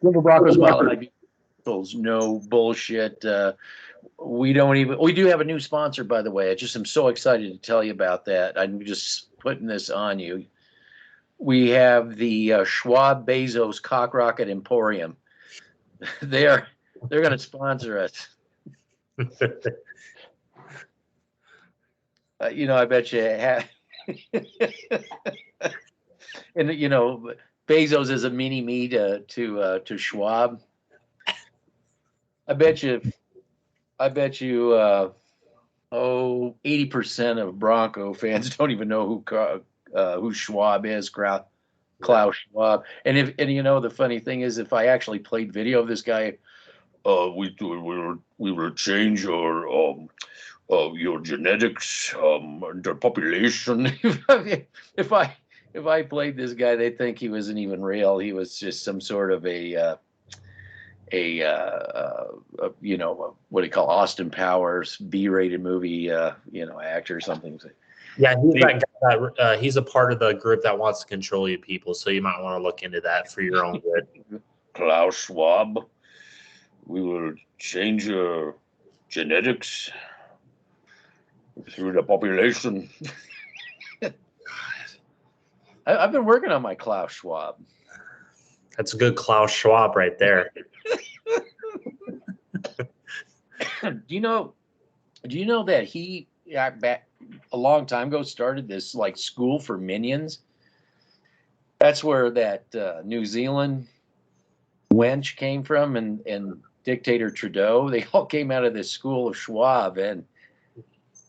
Denver Broncos no bullshit. We do have a new sponsor, by the way. I just am so excited to tell you about that. I'm just putting this on you. We have the Schwab Bezos Cock Rocket Emporium. They're going to sponsor us. I bet you have. And Bezos is a mini me to Schwab. I bet you 80% of Bronco fans don't even know who Schwab is, Klaus Schwab. And the funny thing is, if I actually played video of this guy, we will change your genetics, the population. If I played this guy, they'd think he wasn't even real. He was just some sort of what do you call Austin Powers B-rated movie, actor or something. Yeah, he's that guy he's a part of the group that wants to control you people. So you might want to look into that for your own good. Klaus Schwab, we will change your genetics through the population. I've been working on my Klaus Schwab. That's a good Klaus Schwab right there. Do you know that he back a long time ago started this like school for minions? That's where that New Zealand wench came from, and dictator Trudeau. They all came out of this school of Schwab, and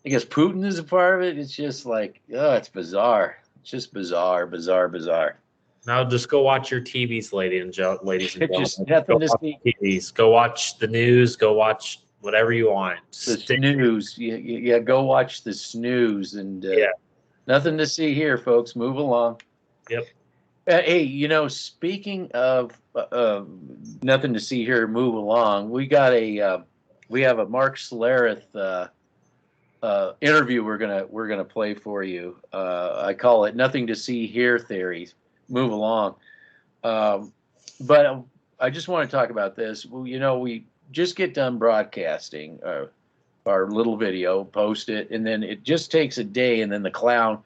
I guess Putin is a part of it. It's just like, it's bizarre. It's just bizarre. Now just go watch your TVs, ladies and gentlemen. Just nothing to see. TVs. Go watch the news. Go watch whatever you want. The snooze. Yeah, go watch the snooze. And nothing to see here, folks. Move along. Yep. Hey, speaking of nothing to see here, move along. We have a Mark Schlereth interview we're gonna play for you. I call it "Nothing to See Here" theories. Move along. But I just want to talk about this. Well, we just get done broadcasting our little video, post it, and then it just takes a day, and then the clown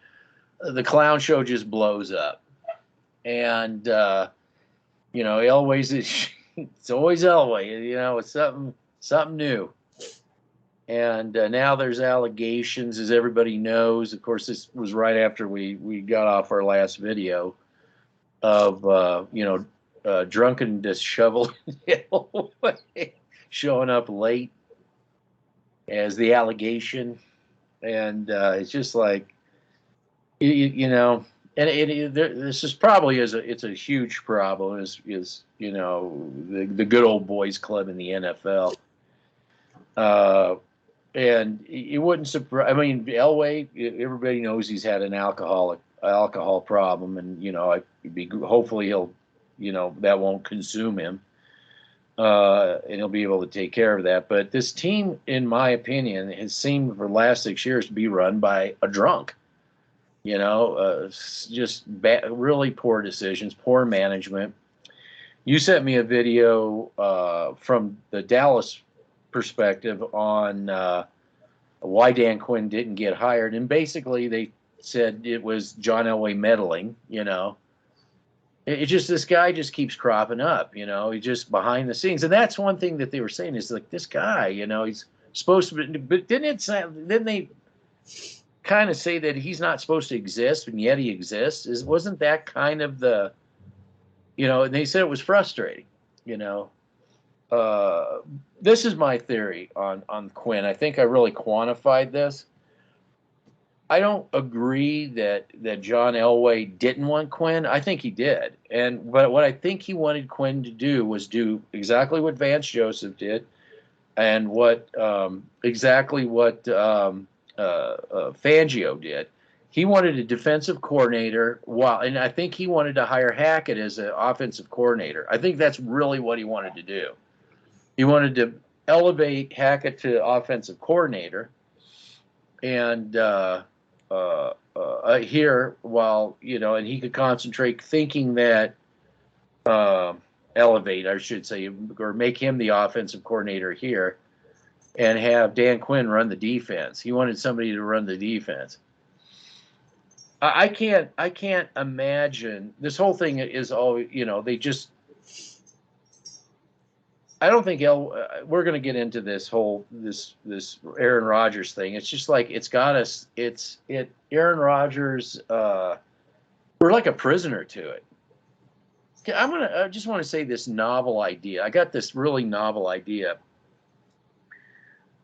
show just blows up. And Elway's it's always Elway. It's something new. And now there's allegations, as everybody knows. Of course, this was right after we got off our last video of drunken disheveled Elway showing up late as the allegation, and it's just like and this is probably it's a huge problem. Is the good old boys club in the NFL. And it wouldn't surprise. I mean, Elway. Everybody knows he's had an alcohol problem, and hopefully he'll, that won't consume him, and he'll be able to take care of that. But this team, in my opinion, has seemed for the last 6 years to be run by a drunk. Just really poor decisions, poor management. You sent me a video from the Dallas perspective on why Dan Quinn didn't get hired, and basically they said it was John Elway meddling. This guy just keeps cropping up. He's just behind the scenes, and that's one thing that they were saying is like this guy. He's supposed to be, but didn't they kind of say that he's not supposed to exist, and yet he exists? Wasn't that kind of the, and they said it was frustrating. This is my theory on Quinn. I think I really quantified this. I don't agree that John Elway didn't want Quinn. I think he did. But what I think he wanted Quinn to do was do exactly what Vance Joseph did, and exactly what Fangio did. He wanted a defensive coordinator, and I think he wanted to hire Hackett as an offensive coordinator. I think that's really what he wanted to do. He wanted to elevate Hackett to offensive coordinator, and here, while and he could concentrate, thinking that elevate, I should say, or make him the offensive coordinator here, and have Dan Quinn run the defense. He wanted somebody to run the defense. I can't imagine this whole thing is all, they just. I don't think we're going to get into this Aaron Rodgers thing. It's just like it's got us. Aaron Rodgers. We're like a prisoner to it. I just want to say this novel idea. I got this really novel idea.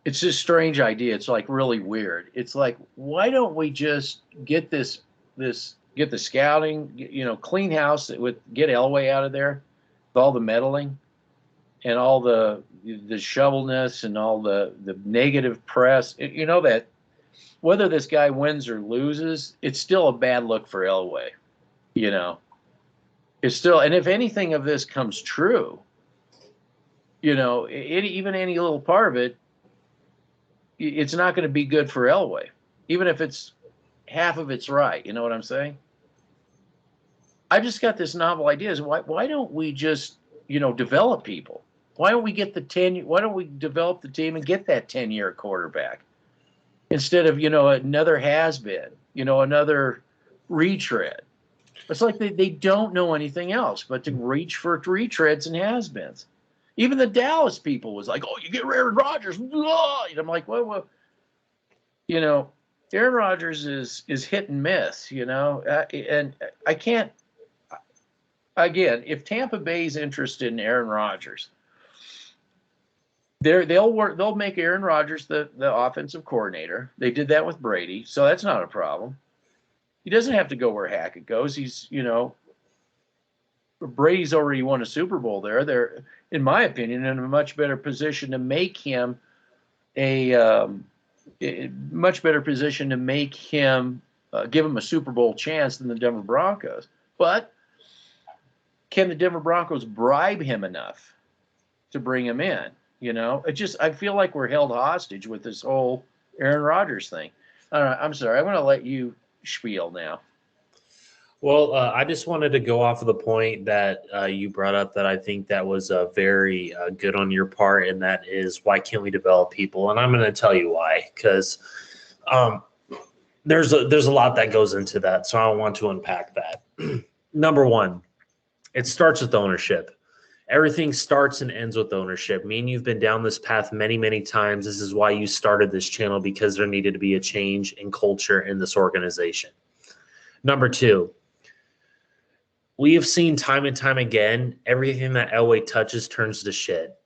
It's just a strange idea. It's like really weird. It's like, why don't we just get get the scouting, clean house get Elway out of there with all the meddling and all the shovelness and all the negative press. That whether this guy wins or loses, it's still a bad look for Elway. It's still, and if anything of this comes true, even any little part of it, it's not going to be good for Elway, even if it's half of it's right. You know what I'm saying? I just got this novel idea. Is why don't we just, develop people? Why don't we get why don't we develop the team and get that 10-year quarterback instead of, another has-been, another retread? It's like they don't know anything else but to reach for retreads and has-beens. Even the Dallas people was like, "Oh, you get Aaron Rodgers." And I'm like, well, Aaron Rodgers is hit and miss, and I can't. Again, if Tampa Bay's interested in Aaron Rodgers, they'll make Aaron Rodgers the offensive coordinator. They did that with Brady, so that's not a problem. He doesn't have to go where Hackett goes. He's, Brady's already won a Super Bowl there. They're, in my opinion, in a much better position to make him give him a Super Bowl chance than the Denver Broncos. But can the Denver Broncos bribe him enough to bring him in? I feel like we're held hostage with this whole Aaron Rodgers thing. I don't know. I'm sorry. I'm going to let you spiel now. Well, I just wanted to go off of the point that you brought up that I think that was very good on your part, and that is, why can't we develop people? And I'm going to tell you why, because there's a lot that goes into that, so I want to unpack that. Number one, it starts with ownership. Everything starts and ends with ownership. Me and you've been down this path many, many times. This is why you started this channel, because there needed to be a change in culture in this organization. Number two, we have seen time and time again, everything that Elway touches turns to shit.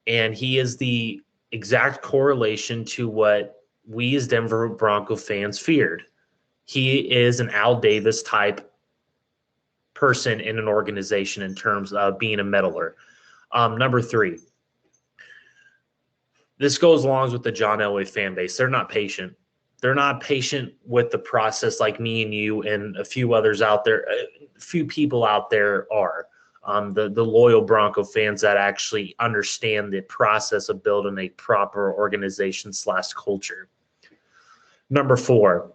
And he is the exact correlation to what we as Denver Bronco fans feared. He is an Al Davis type person in an organization in terms of being a meddler. Number three, this goes along with the John Elway fan base. They're not patient. They're not patient with the process like me and you and a few others out there. A few people out there are. The loyal Bronco fans that actually understand the process of building a proper organization / culture. Number four,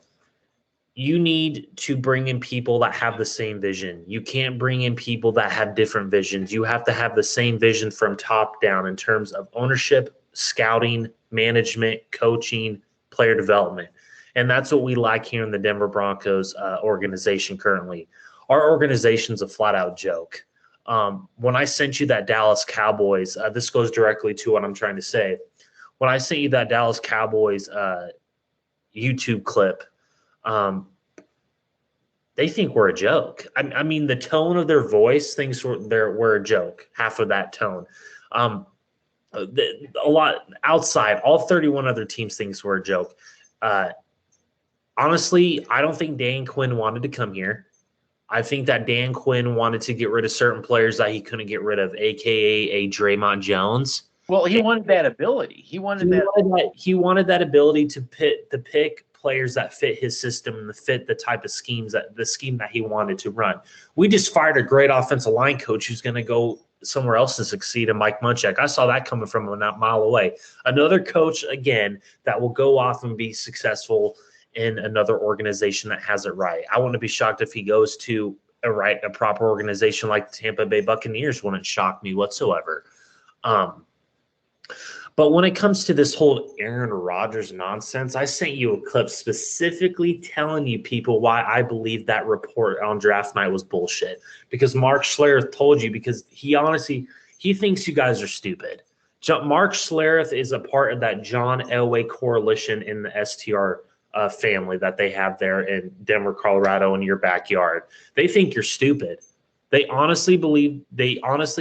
you need to bring in people that have the same vision. You can't bring in people that have different visions. You have to have the same vision from top down in terms of ownership, scouting, management, coaching, player development. And that's what we lack here in the Denver Broncos organization currently. Our organization's a flat-out joke. When I sent you that Dallas Cowboys, this goes directly to what I'm trying to say. When I sent you that Dallas Cowboys YouTube clip, they think we're a joke. I mean, the tone of their voice thinks we're a joke, half of that tone. A lot outside, all 31 other teams thinks we're a joke. Honestly, I don't think Dan Quinn wanted to come here. I think that Dan Quinn wanted to get rid of certain players that he couldn't get rid of, a.k.a. a Draymond Jones. Well, he wanted that ability. He wanted that ability to pick players that fit his system and fit the type of scheme that he wanted to run. We just fired a great offensive line coach who's going to go somewhere else to succeed in Mike Munchak. I saw that coming from a mile away. Another coach, again, that will go off and be successful in another organization that has it right. I wouldn't be shocked if he goes to a proper organization like the Tampa Bay Buccaneers wouldn't shock me whatsoever. But when it comes to this whole Aaron Rodgers nonsense, I sent you a clip specifically telling you people why I believe that report on draft night was bullshit. Because Mark Schlereth told you, because he thinks you guys are stupid. Mark Schlereth is a part of that John Elway coalition in the STR family that they have there in Denver, Colorado, in your backyard. They think you're stupid. They honestly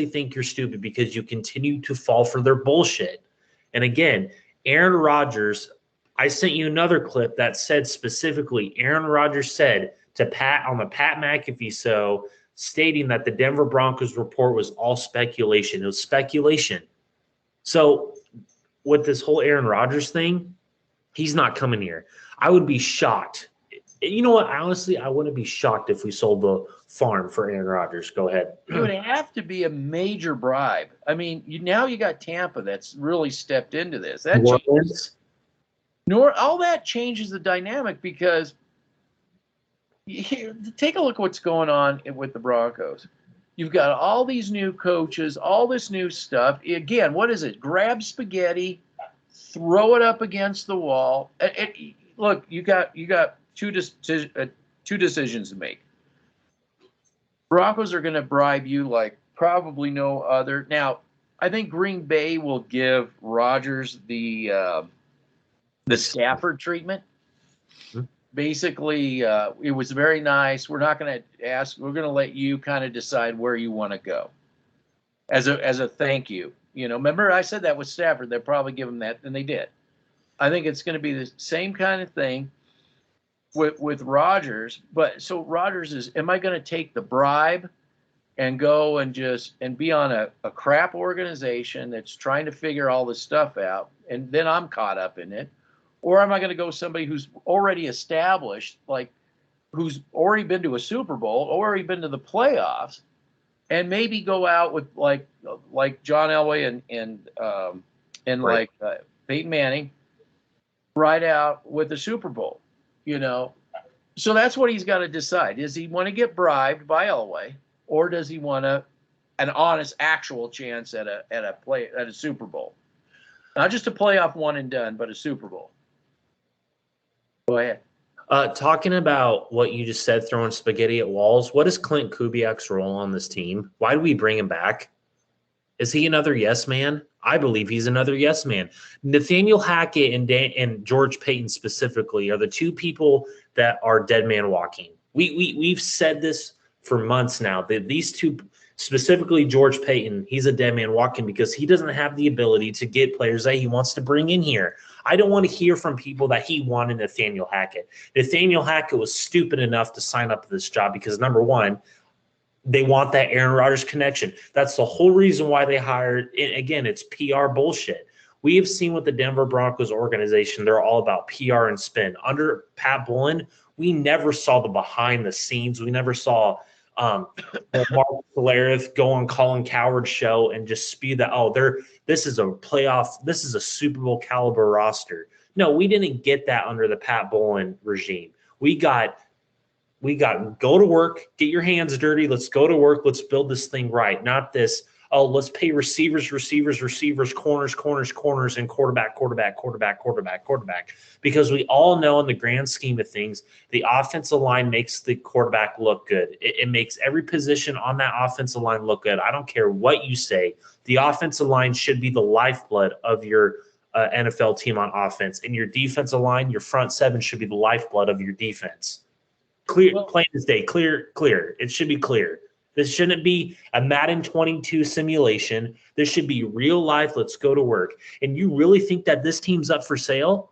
think you're stupid because you continue to fall for their bullshit. And again, Aaron Rodgers, I sent you another clip that said specifically, Aaron Rodgers said to Pat on the Pat McAfee show, stating that the Denver Broncos report was all speculation. It was speculation. So with this whole Aaron Rodgers thing, he's not coming here. I would be shocked. You know what? Honestly, I wouldn't be shocked if we sold the farm for Aaron Rodgers. Go ahead. It would have to be a major bribe. I mean, now you got Tampa that's really stepped into this. All that changes the dynamic, because take a look at what's going on with the Broncos. You've got all these new coaches, all this new stuff. Again, what is it? Grab spaghetti, throw it up against the wall. Look, you got two decisions to make. Broncos are going to bribe you like probably no other. Now, I think Green Bay will give Rodgers the Stafford treatment. Basically, it was very nice. We're not going to ask. We're going to let you kind of decide where you want to go as a thank you. Remember I said that with Stafford. They'll probably give him that, and they did. I think it's going to be the same kind of thing with Rodgers. But so Rodgers is, am I going to take the bribe and go and be on a crap organization that's trying to figure all this stuff out, and then I'm caught up in it? Or am I going to go somebody who's already established, like who's already been to a Super Bowl, already been to the playoffs, and maybe go out with like John Elway and right. Peyton Manning, right out with the Super Bowl, So that's what he's got to decide. Does he want to get bribed by Elway, or does he want an honest, actual chance at a Super Bowl? Not just a playoff one and done, but a Super Bowl. Go ahead. Talking about what you just said, throwing spaghetti at walls, what is Clint Kubiak's role on this team? Why do we bring him back? Is he another yes man? I believe he's another yes man. Nathaniel Hackett and George Paton specifically are the two people that are dead man walking. We've said this for months now. These two, specifically George Paton, he's a dead man walking because he doesn't have the ability to get players that he wants to bring in here. I don't want to hear from people that he wanted Nathaniel Hackett. Nathaniel Hackett was stupid enough to sign up for this job because, number one, they want that Aaron Rodgers connection. That's the whole reason why they hired. Again, it's PR bullshit. We have seen with the Denver Broncos organization, they're all about PR and spin. Under Pat Bowlen, we never saw the behind the scenes. We never saw Mark Schlereth go on Colin Cowherd's show and just spew that, this is a playoff, this is a Super Bowl caliber roster. No, we didn't get that under the Pat Bowlen regime. We got go to work, get your hands dirty, let's go to work, let's build this thing right. Not this, let's pay receivers, corners, and quarterback. Because we all know in the grand scheme of things, the offensive line makes the quarterback look good. It makes every position on that offensive line look good. I don't care what you say. The offensive line should be the lifeblood of your NFL team on offense. And your defensive line, your front seven should be the lifeblood of your defense. Clear, plain as day, clear. It should be clear. This shouldn't be a Madden 22 simulation. This should be real life. Let's go to work. And you really think that this team's up for sale?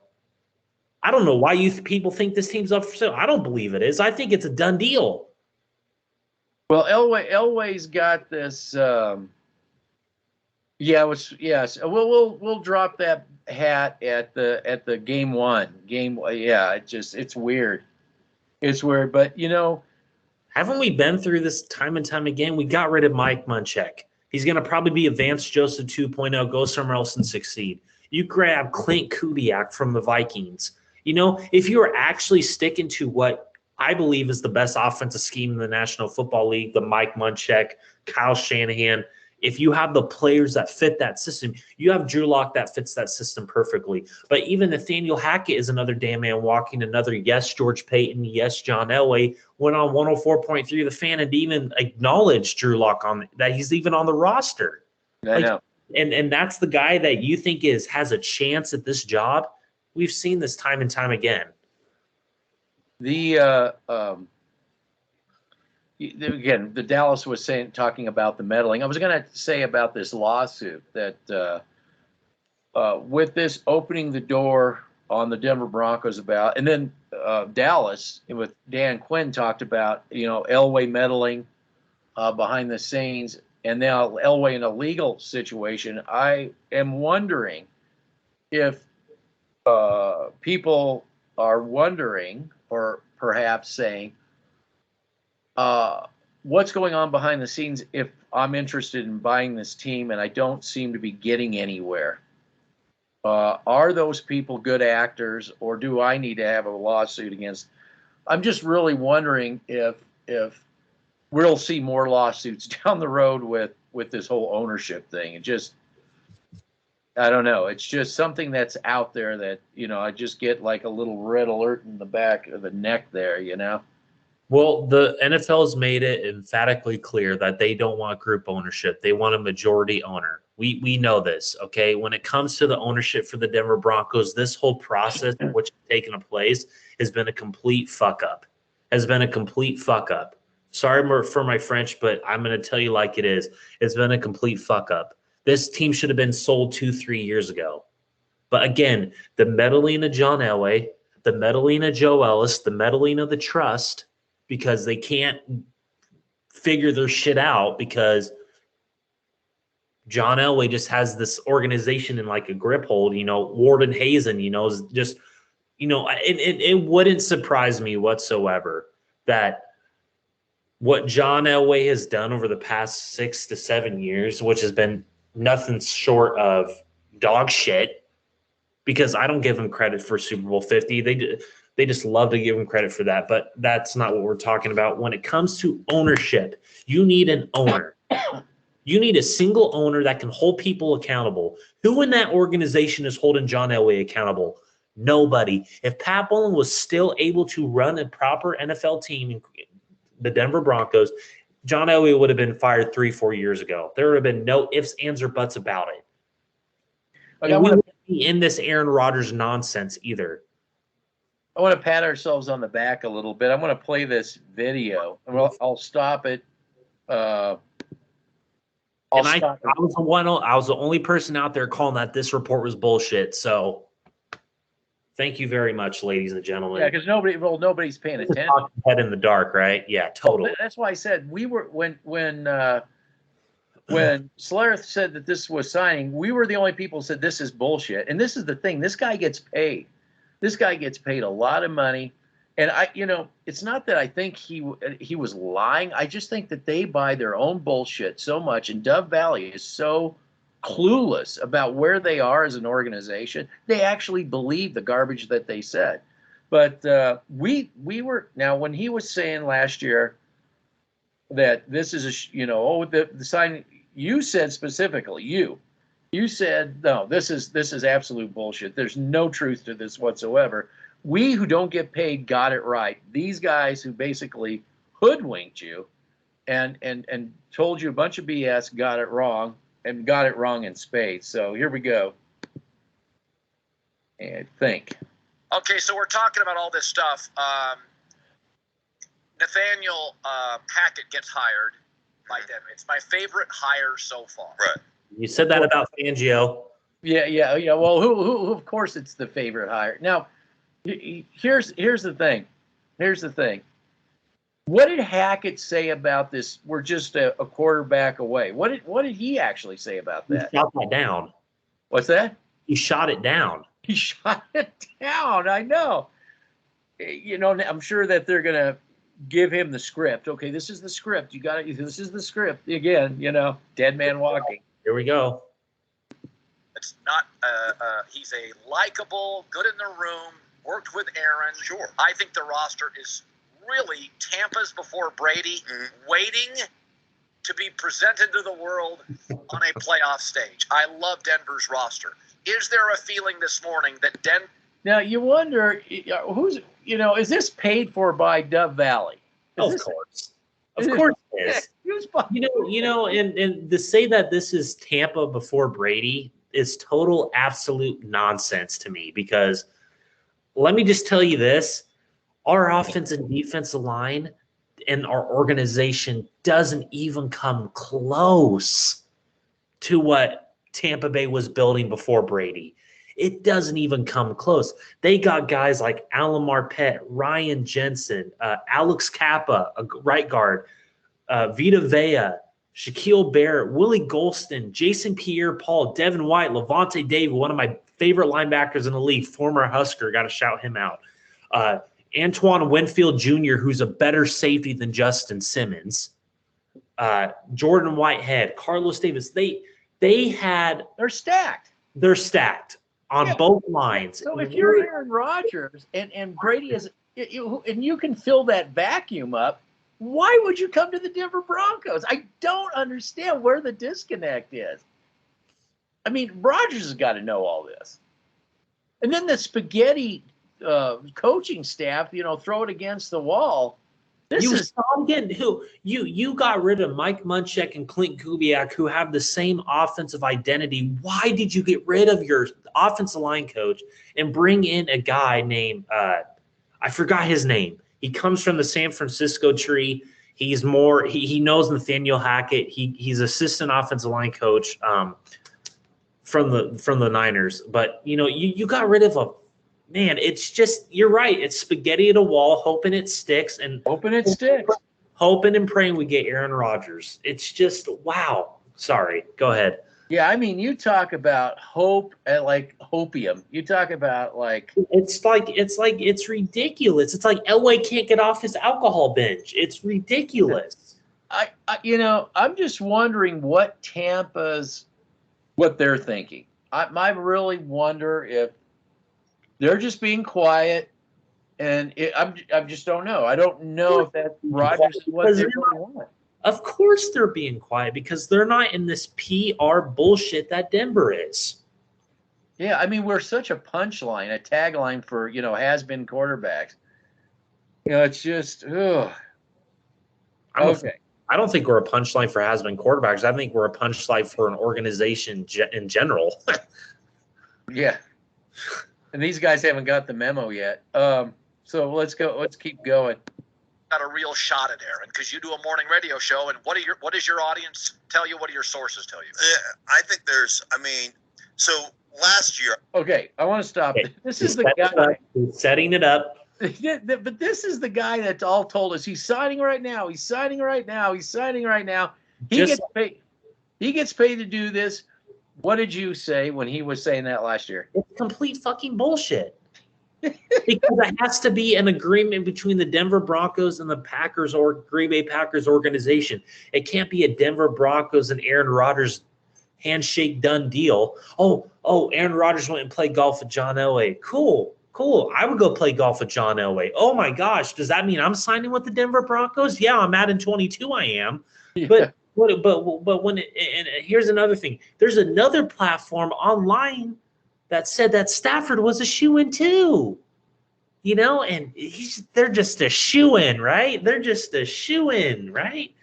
I don't know why people think this team's up for sale. I don't believe it is. I think it's a done deal. Well, Elway's got this. Yes. We'll drop that hat at the game one. It's weird. It's weird, but haven't we been through this time and time again? We got rid of Mike Munchak. He's going to probably be a Vance Joseph 2.0, go somewhere else and succeed. You grab Clint Kubiak from the Vikings. If you were actually sticking to what I believe is the best offensive scheme in the National Football League, the Mike Munchak, Kyle Shanahan. If you have the players that fit that system, you have Drew Lock that fits that system perfectly. But even Nathaniel Hackett is another damn man walking, another yes, George Paton, yes, John Elway, went on 104.3 The Fan and even acknowledged Drew Lock on that he's even on the roster. I know. And that's the guy that you think has a chance at this job. We've seen this time and time again. Again, the Dallas was talking about the meddling. I was going to say about this lawsuit that with this opening the door on the Denver Broncos about, and then Dallas with Dan Quinn talked about, Elway meddling behind the scenes, and now Elway in a legal situation. I am wondering if people are wondering or perhaps saying, what's going on behind the scenes if I'm interested in buying this team and I don't seem to be getting anywhere? Are those people good actors, or do I need to have a lawsuit against? I'm just really wondering if we'll see more lawsuits down the road with this whole ownership thing. It just, I don't know. It's just something that's out there that, I just get like a little red alert in the back of the neck there, Well, the NFL has made it emphatically clear that they don't want group ownership. They want a majority owner. We know this, okay? When it comes to the ownership for the Denver Broncos, this whole process which has taken place has been a complete fuck up. Sorry for my French, but I'm going to tell you like it is. It's been a complete fuck up. This team should have been sold 2-3 years ago. But again, the meddling of John Elway, the meddling of Joe Ellis, the meddling of the trust, because they can't figure their shit out because John Elway just has this organization in like a grip hold, Warden Hazen, is just, it wouldn't surprise me whatsoever that what John Elway has done over the past 6 to 7 years, which has been nothing short of dog shit, because I don't give him credit for Super Bowl 50. They just love to give him credit for that, but that's not what we're talking about. When it comes to ownership, you need an owner. You need a single owner that can hold people accountable. Who in that organization is holding John Elway accountable? Nobody. If Pat Bowlen was still able to run a proper NFL team, the Denver Broncos, John Elway would have been fired 3-4 years ago. There would have been no ifs, ands, or buts about it. Okay, And we wouldn't be in this Aaron Rodgers nonsense either. I want to pat ourselves on the back a little bit. I'm going to play this video, and I'll stop it. I was the only person out there calling that this report was bullshit. So thank you very much, ladies and gentlemen. Yeah, because nobody's paying attention. Head in the dark, right? Yeah, totally. That's why I said we were when Slareth said that this was signing, we were the only people who said this is bullshit. And this is the thing: this guy gets paid. This guy gets paid a lot of money. And it's not that I think he was lying. I just think that they buy their own bullshit so much, and Dove Valley is so clueless about where they are as an organization. They actually believe the garbage that they said. But we were, now when he was saying last year that this is the sign, you said specifically, you said, no, this is absolute bullshit. There's no truth to this whatsoever. We who don't get paid got it right. These guys who basically hoodwinked you and told you a bunch of BS got it wrong, and got it wrong in spades. So here we go. And think. Okay, so we're talking about all this stuff. Nathaniel Hackett gets hired by Denver. It's my favorite hire so far. Right. You said that about Fangio. Yeah. Well, who of course it's the favorite hire. Now, here's the thing. What did Hackett say about this? We're just a quarterback away. What did he actually say about that? He shot that down. What's that? He shot it down. He shot it down. I know. I'm sure that they're gonna give him the script. Okay, this is the script. You got it. This is the script again. Dead man walking. Here we go. It's not. He's a likable, good in the room. Worked with Aaron. Sure. I think the roster is really Tampa's before Brady, waiting to be presented to the world on a playoff stage. I love Denver's roster. Is there a feeling this morning that Now you wonder is this paid for by Dove Valley? Of course it is. And to say that this is Tampa before Brady is total absolute nonsense to me, because let me just tell you this: our offense and defensive line and our organization doesn't even come close to what Tampa Bay was building before Brady. It doesn't even come close. They got guys like Alan Marpet, Ryan Jensen, Alex Kappa, a right guard, Vita Vea, Shaquille Barrett, Willie Golston, Jason Pierre-Paul, Devin White, Levante David, one of my favorite linebackers in the league, former Husker, got to shout him out. Antoine Winfield Jr., who's a better safety than Justin Simmons. Jordan Whitehead, Carlos Davis. They're stacked. They're stacked on both lines. So if you're Aaron Rodgers and Brady is, and you can fill that vacuum up, why would you come to the Denver Broncos? I don't understand where the disconnect is. I mean, Rodgers has got to know all this. And then the spaghetti coaching staff, throw it against the wall. You got rid of Mike Munchak and Clint Kubiak, who have the same offensive identity. Why did you get rid of your offensive line coach and bring in a guy named I forgot his name. He comes from the San Francisco tree. He's more he knows Nathaniel Hackett. He's assistant offensive line coach from the Niners. But you got rid of a man. It's just, you're right. It's spaghetti at a wall, hoping it sticks and hoping and praying we get Aaron Rodgers. It's just, wow. Sorry, go ahead. Yeah, I mean, you talk about hope at like hopium. You talk about like it's ridiculous. It's like Elway can't get off his alcohol binge. It's ridiculous. I'm just wondering what they're thinking. I really wonder if they're just being quiet, and I just don't know. I don't know if that's Rodgers is what they really want. Of course they're being quiet, because they're not in this PR bullshit that Denver is. Yeah, I mean, we're such a punchline, a tagline for, has-been quarterbacks. It's just, ugh. Okay. I don't think we're a punchline for has-been quarterbacks. I think we're a punchline for an organization in general. Yeah. And these guys haven't got the memo yet. So let's go. Let's keep going. Got a real shot at Aaron, because you do a morning radio show, and what does your audience tell you? What do your sources tell you? I think so last year. Okay, I want to stop. Okay. This is the guy setting it up. But this is the guy that's all told us he's signing right now. He's signing right now. He's signing right now. He gets paid. He gets paid to do this. What did you say when he was saying that last year? It's complete fucking bullshit. Because it has to be an agreement between the Denver Broncos and the Packers or Green Bay Packers organization. It can't be a Denver Broncos and Aaron Rodgers handshake done deal. Oh, Aaron Rodgers went and played golf with John Elway. Cool. I would go play golf with John Elway. Oh my gosh, does that mean I'm signing with the Denver Broncos? Yeah, I'm Madden 22. I am. Yeah. But when and here's another thing. There's another platform online that said that Stafford was a shoo-in too, and they're just a shoo-in, right? They're just a shoo-in, right?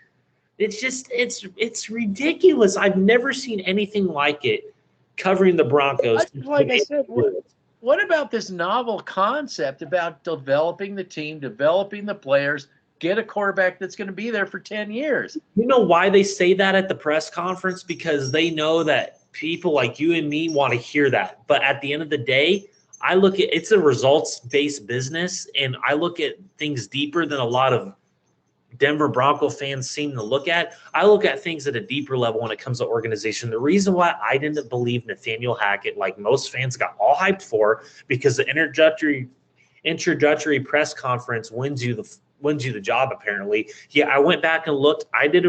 It's ridiculous. I've never seen anything like it covering the Broncos. Like I said, what about this novel concept about developing the team, developing the players, get a quarterback that's going to be there for 10 years? You know why they say that at the press conference? Because they know that people like you and me want to hear that. But at the end of the day, I look at it's a results-based business, and I look at things deeper than a lot of Denver Bronco fans seem to look at. I look at things at a deeper level when it comes to organization. The reason why I didn't believe Nathaniel Hackett, like most fans got all hyped for, because the introductory press conference wins you the job, apparently. Yeah, I went back and looked. I did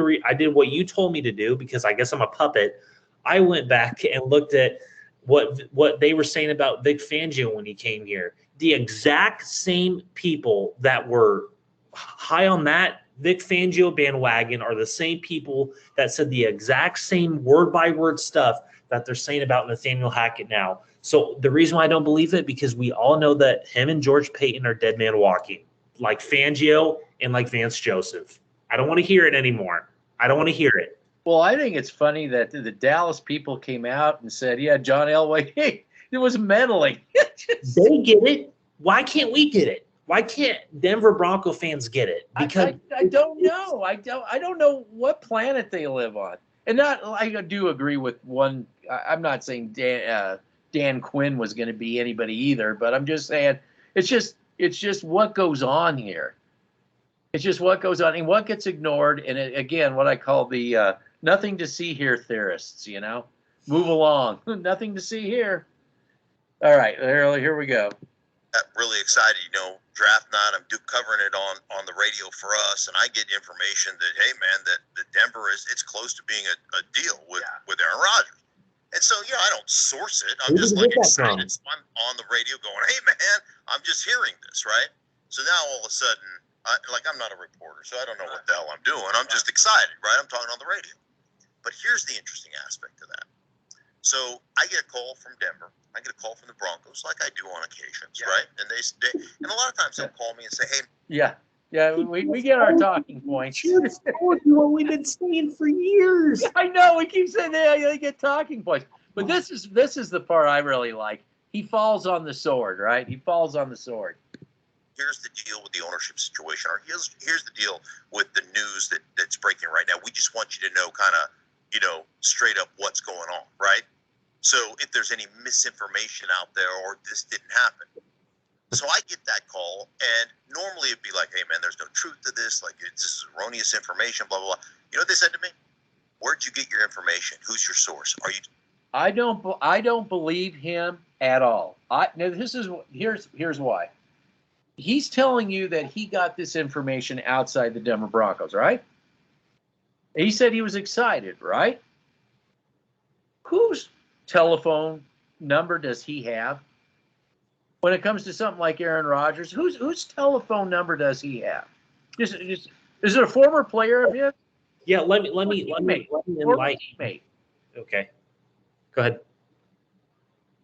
what you told me to do, because I guess I'm a puppet. I went back and looked at what they were saying about Vic Fangio when he came here. The exact same people that were high on that Vic Fangio bandwagon are the same people that said the exact same word-by-word stuff that they're saying about Nathaniel Hackett now. So the reason why I don't believe it, because we all know that him and George Paton are dead man walking, like Fangio and like Vance Joseph. I don't want to hear it anymore. I don't want to hear it. Well, I think it's funny that the Dallas people came out and said, yeah, John Elway, hey, it was meddling. They get it. Why can't we get it? Why can't Denver Bronco fans get it? Because I don't know. I don't know what planet they live on. And I do agree with one. I'm not saying Dan Quinn was going to be anybody either, but I'm just saying it's just what goes on here. It's just what goes on and what gets ignored. And again, what I call the nothing to see here theorists. Move along. Nothing to see here. All right, here we go. Really excited, draft night. I'm covering it on the radio for us, and I get information that, hey man, that Denver it's close to being a deal with Aaron Rodgers. And so, I don't source it. I'm just like excited. So I'm on the radio going, hey man, I'm just hearing this, right? So now all of a sudden, I'm not a reporter, so I don't know what the hell I'm doing. I'm just excited, right? I'm talking on the radio. But here's the interesting aspect of that. So I get a call from Denver. I get a call from the Broncos, like I do on occasions, right? And they and a lot of times they'll call me and say, "Hey, we get our talking points." That's what we've been saying for years. I know we keep saying they get talking points, but this is the part I really like. He falls on the sword, right? He falls on the sword. Here's the deal with the ownership situation, or here's the deal with the news that's breaking right now. We just want you to know, kind of, straight up what's going on, right? So if there's any misinformation out there or this didn't happen. So I get that call, and normally it'd be like, hey, man, there's no truth to this. Like, this is erroneous information, blah, blah, blah. You know what they said to me? Where'd you get your information? Who's your source? Are you? I don't believe him at all. Here's why. He's telling you that he got this information outside the Denver Broncos, right? He said he was excited, right? Whose telephone number does he have? When it comes to something like Aaron Rodgers, whose telephone number does he have? Is it a former player of his? Yeah, let me enlighten. Teammate. Okay, go ahead.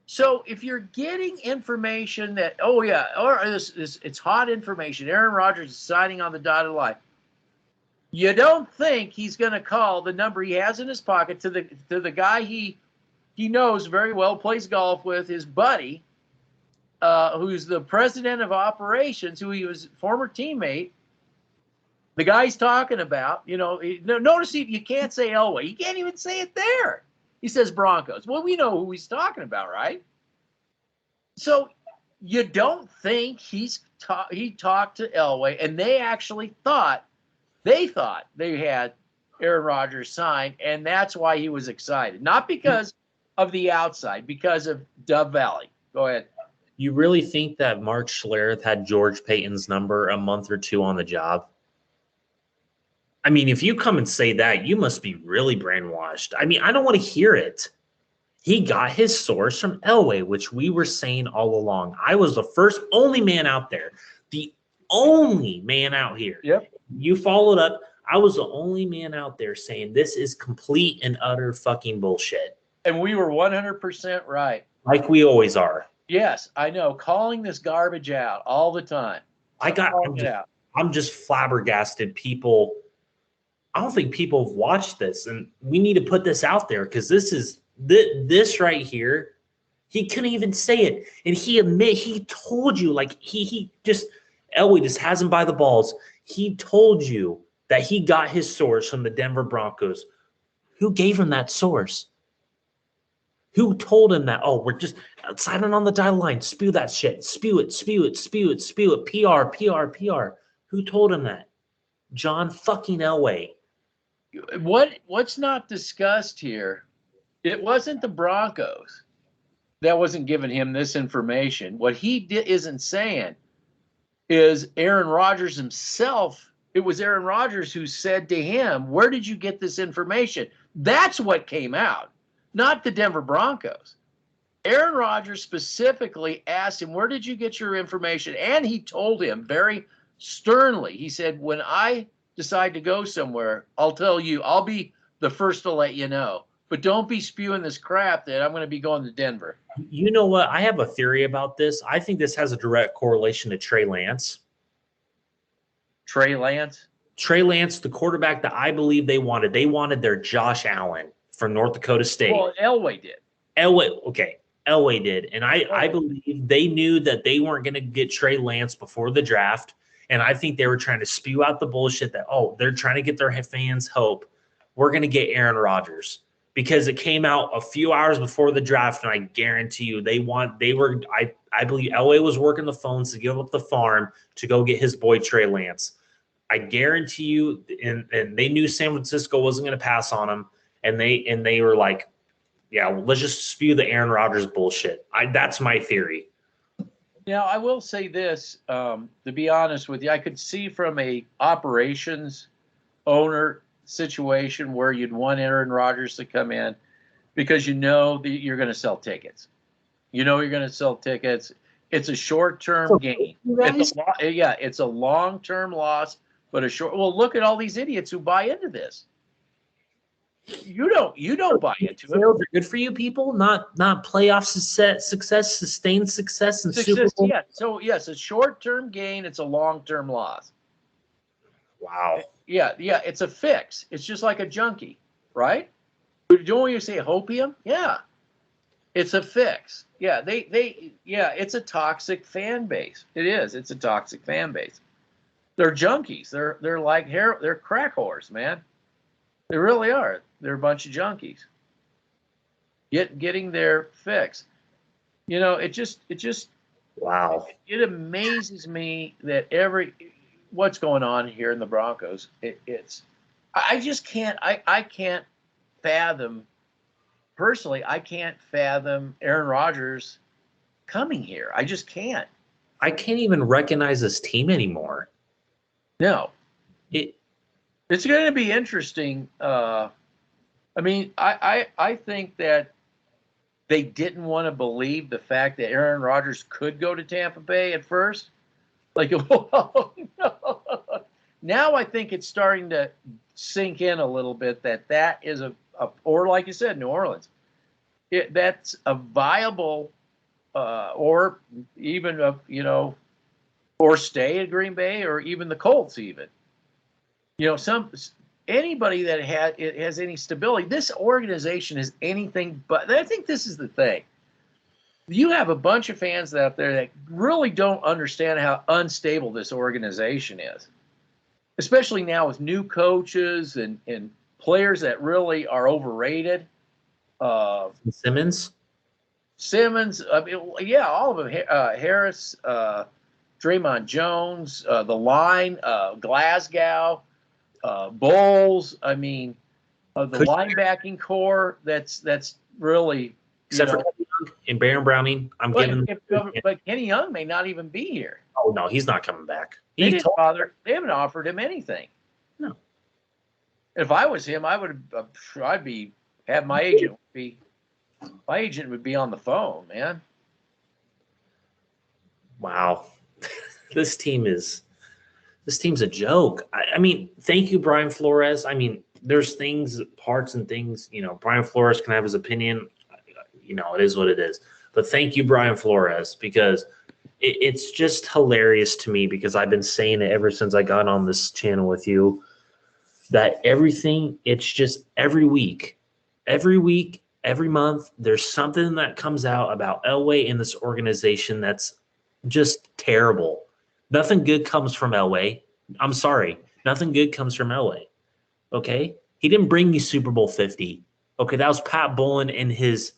So if you're getting information that it's hot information, Aaron Rodgers is signing on the dotted line, you don't think he's going to call the number he has in his pocket to the guy he knows very well, plays golf with, his buddy, who's the president of operations, who he was former teammate. The guy he's talking about, notice you can't say Elway. You can't even say it there. He says Broncos. Well, we know who he's talking about, right? So you don't think he talked to Elway, and they actually thought they had Aaron Rodgers signed, and that's why he was excited. Not because of the outside, because of Dove Valley. Go ahead. You really think that Mark Schlereth had George Paton's number a month or two on the job? I mean, if you come and say that, you must be really brainwashed. I mean, I don't want to hear it. He got his source from Elway, which we were saying all along. I was the only man out there. The only man out here. Yep. You followed up. I was the only man out there saying this is complete and utter fucking bullshit. And we were 100% right. Like we always are. Yes, I know. Calling this garbage out all the time. I'm just flabbergasted. I don't think people have watched this, and we need to put this out there because this right here. He couldn't even say it, and he told you, like Elway just has him by the balls. He told you that he got his source from the Denver Broncos. Who gave him that source? Who told him that? Oh, we're just signing on the dotted line. Spew that shit. Spew it. Spew it. Spew it. Spew it. PR. PR. PR. Who told him that? John fucking Elway. What's not discussed here? It wasn't the Broncos that wasn't giving him this information. What he isn't saying is Aaron Rodgers himself. It was Aaron Rodgers who said to him, "Where did you get this information?" That's what came out, not the Denver Broncos. Aaron Rodgers specifically asked him, "Where did you get your information?" And he told him very sternly. He said, when I decide to go somewhere, I'll tell you, I'll be the first to let you know. But don't be spewing this crap that I'm going to be going to Denver. You know what? I have a theory about this. I think this has a direct correlation to Trey Lance. Trey Lance? Trey Lance, the quarterback that I believe they wanted. They wanted their Josh Allen from North Dakota State. Well, Elway did. Elway did. And I believe they knew that they weren't going to get Trey Lance before the draft. And I think they were trying to spew out the bullshit that, they're trying to get their fans hope. We're going to get Aaron Rodgers. Because it came out a few hours before the draft, and I guarantee you I believe Elway was working the phones to give up the farm to go get his boy Trey Lance. I guarantee you, and they knew San Francisco wasn't going to pass on him, and they were like, yeah, well, let's just spew the Aaron Rodgers bullshit. That's my theory. Now, I will say this, to be honest with you, I could see from a operations owner situation where you'd want Aaron Rodgers to come in because you're going to sell tickets. You're going to sell tickets. It's a short-term gain. It's a long-term loss, but a short. Well, look at all these idiots who buy into this. You don't buy into it. Sales are good for you people, not playoff success, sustained success, and Super Bowl. Yeah. So yes, a short-term gain. It's a long-term loss. Wow. Yeah, it's a fix. It's just like a junkie, right? Don't you say opium? Yeah, it's a fix. Yeah, it's a toxic fan base. It is. It's a toxic fan base. They're junkies. They're like they're crack whores, man. They really are. They're a bunch of junkies. Getting their fix. It just wow. It amazes me that what's going on here in the Broncos. I just can't. I can't fathom. Personally, I can't fathom Aaron Rodgers coming here. I just can't. I can't even recognize this team anymore. No. It's going to be interesting. I think that they didn't want to believe the fact that Aaron Rodgers could go to Tampa Bay at first. Like, oh, no. Now I think it's starting to sink in a little bit that is or like you said, New Orleans. That's a viable, or even or stay at Green Bay, or even the Colts even. Anybody that has any stability. This organization is anything but. I think this is the thing. You have a bunch of fans out there that really don't understand how unstable this organization is, especially now with new coaches and players that really are overrated. Simmons, all of them. Harris, Draymond Jones, the line, Glasgow, Bowles. The linebacking core. That's really except for in Baron Browning. But Kenny Young may not even be here. Oh no, he's not coming back. They haven't offered him anything. No. If I was him, my agent would be on the phone, man. Wow. This team's a joke. Thank you, Brian Flores. There's parts and things, Brian Flores can have his opinion. It is what it is. But thank you, Brian Flores, because it's just hilarious to me, because I've been saying it ever since I got on this channel with you, that everything, it's just every week, every month, there's something that comes out about Elway in this organization that's just terrible. Nothing good comes from Elway. I'm sorry. Nothing good comes from Elway. Okay? He didn't bring you Super Bowl 50. Okay, that was Pat Bowlen in his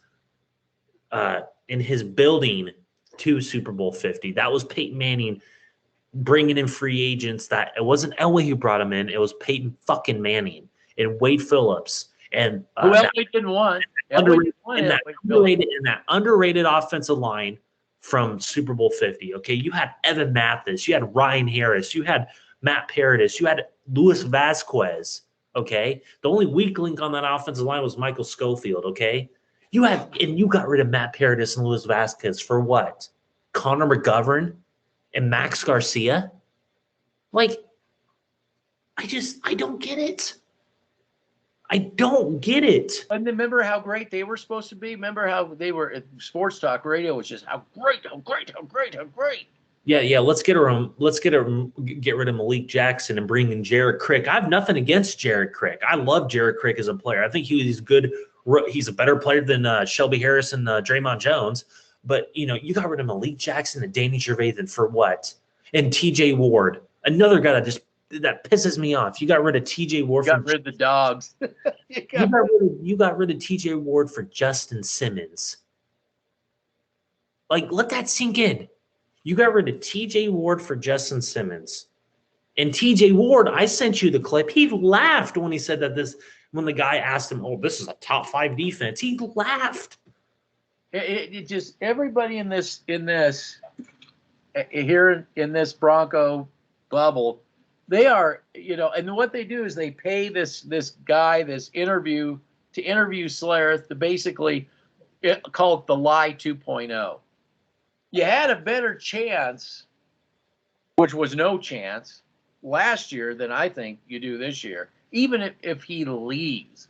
building to Super Bowl 50. That was Peyton Manning bringing in free agents. That it wasn't Elway who brought him in. It was Peyton fucking Manning and Wade Phillips and Elway didn't want that underrated offensive line from Super Bowl 50. Okay, you had Evan Mathis, you had Ryan Harris, you had Matt Paradis, you had Luis Vasquez. Okay, the only weak link on that offensive line was Michael Schofield. Okay, you got rid of Matt Paradis and Luis Vasquez for what? Connor McGovern and Max Garcia. Like, I don't get it. I don't get it. And remember how great they were supposed to be? Remember how they were at Sports Talk Radio was just how great, how great, how great, how great. Yeah. Let's get rid of Malik Jackson and bring in Jared Crick. I have nothing against Jared Crick. I love Jared Crick as a player. I think he's good. He's a better player than Shelby Harris and Draymond Jones. But, you got rid of Malik Jackson and Danny Gervais for what? And T.J. Ward, another guy that pisses me off. You got rid of T.J. Ward. You got rid of the dogs. you got rid of T.J. Ward for Justin Simmons. Like, let that sink in. You got rid of T.J. Ward for Justin Simmons. And T.J. Ward, I sent you the clip. He laughed when he said that when the guy asked him, oh, this is a top 5 defense. He laughed. It just, everybody in this Bronco bubble, they are, and what they do is they pay this guy, this interview Slareth to basically call it the lie 2.0. You had a better chance, which was no chance, last year than I think you do this year, even if he leaves.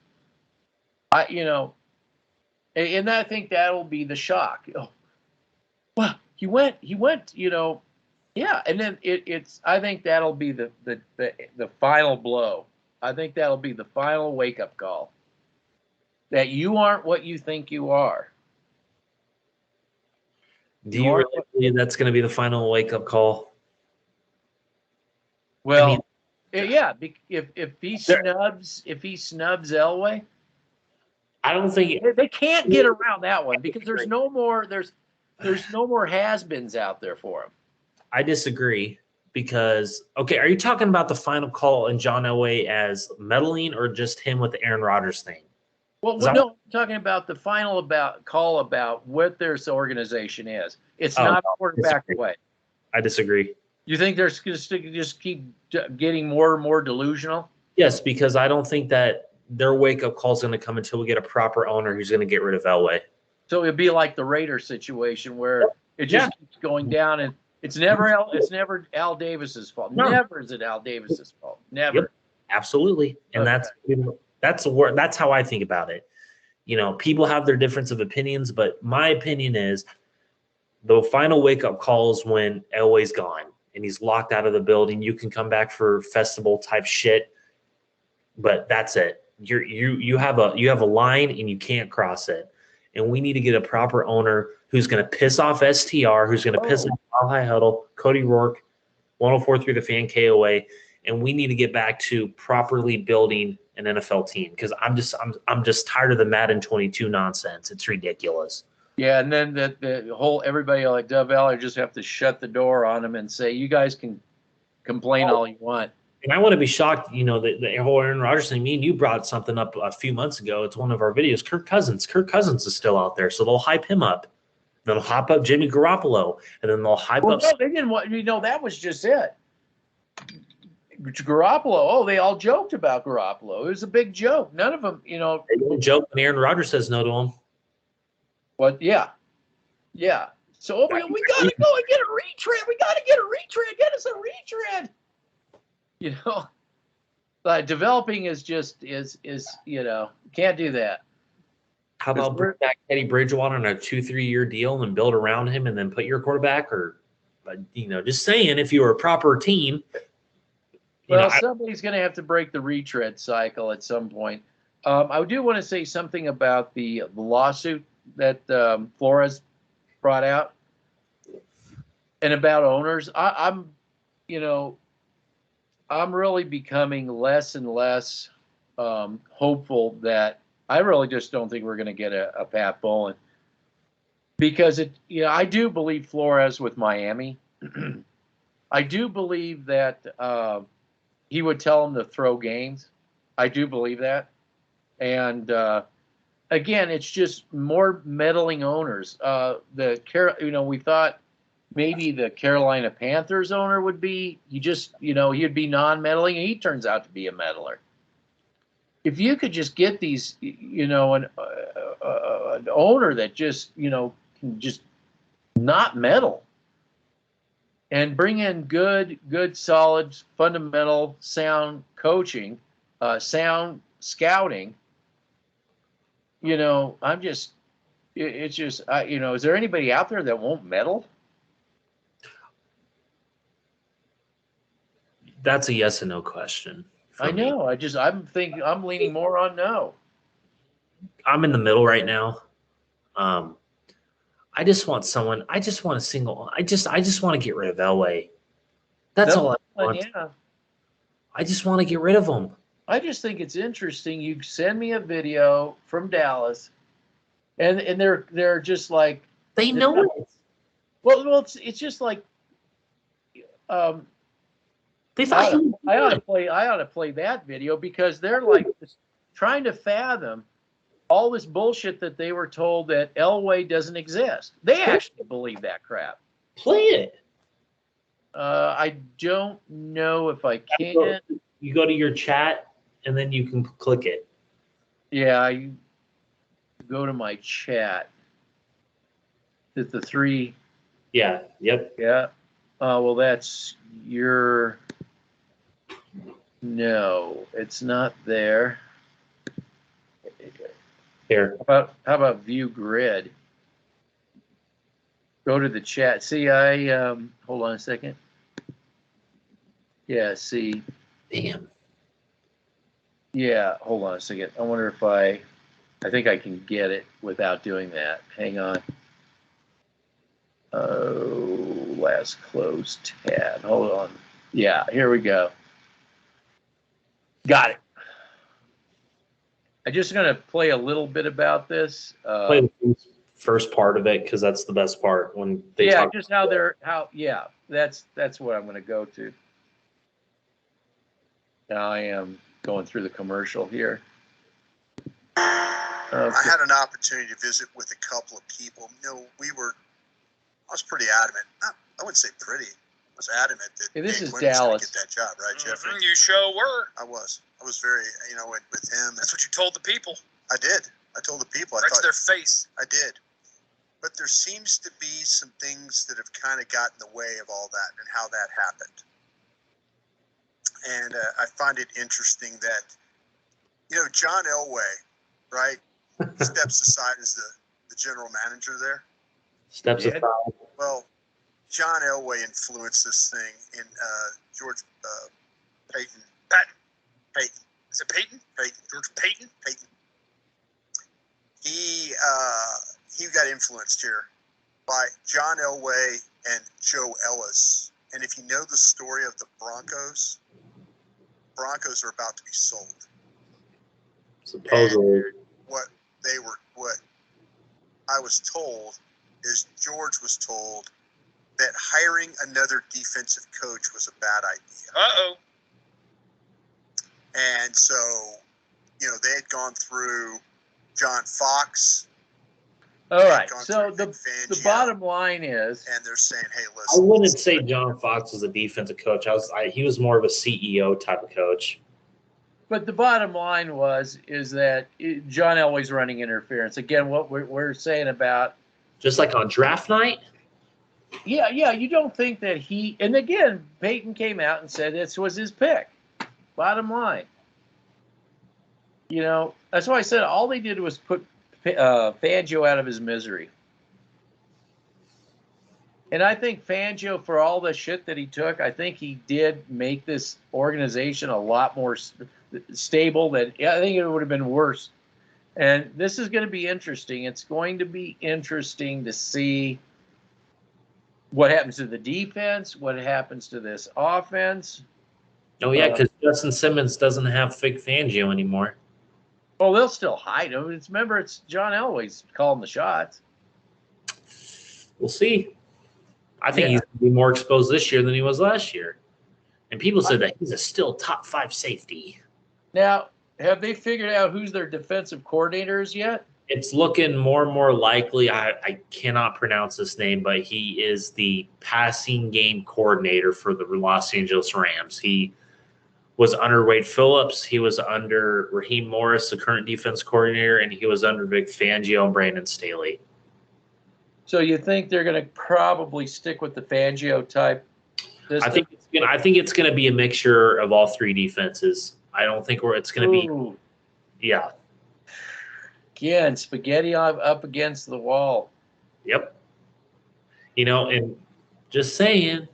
And I think that'll be the shock. Oh, well, he went, yeah. And then I think that'll be the final blow. I think that'll be the final wake-up call. That you aren't what you think you are. Do you really believe that's going to be the final wake-up call? Well, yeah. If he snubs Elway, I don't think they can't get around that one because there's no more has-beens out there for him. I disagree because are you talking about the final call in John Elway as meddling or just him with the Aaron Rodgers thing? Well, no, I'm talking about the final call about what this organization is. It's not a quarterback away. I disagree. You think they're just keep getting more and more delusional? Yes, because I don't think that their wake-up call is going to come until we get a proper owner who's going to get rid of Elway. So it'd be like the Raiders situation where it just keeps going down, and it's never Al Davis's fault. No. Never is it Al Davis's fault. Never. Yep, absolutely, and that's how I think about it. People have their difference of opinions, but my opinion is the final wake-up call is when Elway's gone and he's locked out of the building. You can come back for festival type shit, but that's it. You have a line and you can't cross it. And we need to get a proper owner who's going to piss off STR, who's going to piss off All High Huddle, Cody Rourke, 104.3 The Fan KOA, and we need to get back to properly building an NFL team because I'm just tired of the Madden 22 nonsense. It's ridiculous. Yeah, and then the whole everybody like Dove Valley just have to shut the door on them and say you guys can complain all you want. And I want to be shocked, the whole Aaron Rodgers thing. Me and you brought something up a few months ago. It's one of our videos. Kirk Cousins is still out there, so they'll hype him up. Then they'll hype up Jimmy Garoppolo, and then they'll hype up. No, they didn't want. That was just it. Garoppolo. They all joked about Garoppolo. It was a big joke. None of them, They don't joke when Aaron Rodgers says no to him. What? Yeah. So we got to go and get a retread. We got to get a retread. Get us a retread. Developing is can't do that. How about bring back Teddy Bridgewater on a 2-3 year deal and build around him and then put your quarterback or, just saying if you were a proper team. Somebody's going to have to break the retread cycle at some point. I do want to say something about the lawsuit that Flores brought out and about owners. I'm really becoming less and less hopeful that I really just don't think we're going to get a Pat Bowlen because I do believe Flores with Miami. I do believe that he would tell them to throw games. I do believe that. And again, it's just more meddling owners. We thought maybe the Carolina Panthers owner would be, he'd be non-meddling, and he turns out to be a meddler. If you could just get these, an owner that just, can just not meddle. and bring in good, solid, fundamental, sound coaching, sound scouting. You know, it's just, you know, is there anybody out there that won't meddle? That's a yes and no question. I know. I'm leaning more on no. I'm in the middle right now. I just want someone. I just want a single. I just want to get rid of Elway. That's all I want. Yeah. I just want to get rid of him. I just think it's interesting. You send me a video from Dallas, and they're just like they know it. Well, it's just like they thought I ought to play that video because they're like trying to fathom all this bullshit that they were told that Elway doesn't exist. They actually believe that crap. Play it. I don't know if I can. You go to your chat and then you can click it. Yeah, you go to my chat. It's the three. Yeah. Yep. Yeah. Well, that's your. No, it's not there. Here. How about view grid? Go to the chat. See, hold on a second. Yeah, see. Damn. Yeah, hold on a second. I wonder if I think I can get it without doing that. Hang on. Oh, last closed tab. Hold on. Yeah, here we go. Got it. I'm just going to play a little bit about this. Play the first part of it because that's the best part when they talk. Just that's what I'm going to go to. Now I am going through the commercial here. Okay. I had an opportunity to visit with a couple of people. You know, I was pretty adamant. I wouldn't say pretty. I was adamant that this is Quinn Dallas. was going to get that job, right, Jeffrey? You sure were. I was very, you know, with him. That's what you told the people. I did. I told the people. Right to their face. I did. But there seems to be some things that have kind of gotten in the way of all that and how that happened. And I find it interesting that, you know, John Elway, right, steps aside as the general manager there. Steps aside. Well, John Elway influenced this thing in George Paton. Paton. Is it Peyton? Paton. George Paton? Paton. He got influenced here by John Elway and Joe Ellis. And if you know the story of the Broncos are about to be sold. Supposedly. And what I was told is George was told that hiring another defensive coach was a bad idea. Uh-oh. And so, you know, they had gone through John Fox. All right. So the bottom line is, and they're saying, "Hey, listen." I wouldn't say John Fox was a defensive coach. He was more of a CEO type of coach. But the bottom line is that John Elway's running interference. Again, what we're saying about just like on draft night. Yeah. You don't think that and again, Peyton came out and said this was his pick. Bottom line. You know, that's why I said all they did was put Fangio out of his misery. And I think Fangio, for all the shit that he took, I think he did make this organization a lot more stable. I think it would have been worse. And this is going to be interesting. It's going to be interesting to see what happens to the defense, what happens to this offense. Oh, yeah, because Justin Simmons doesn't have fake Fangio anymore. Oh, they'll still hide him. Remember, it's John Elway's calling the shots. We'll see. I think he's going to be more exposed this year than he was last year. And people said that he's a still top 5 safety. Now, have they figured out who's their defensive coordinators yet? It's looking more and more likely. I cannot pronounce his name, but he is the passing game coordinator for the Los Angeles Rams. He was under Wade Phillips. He was under Raheem Morris, the current defense coordinator, and he was under Vic Fangio and Brandon Staley. So you think they're going to probably stick with the Fangio type I think it's gonna be a mixture of all three defenses. I don't think it's gonna be. Yeah. Again, spaghetti up against the wall. Yep. And just saying,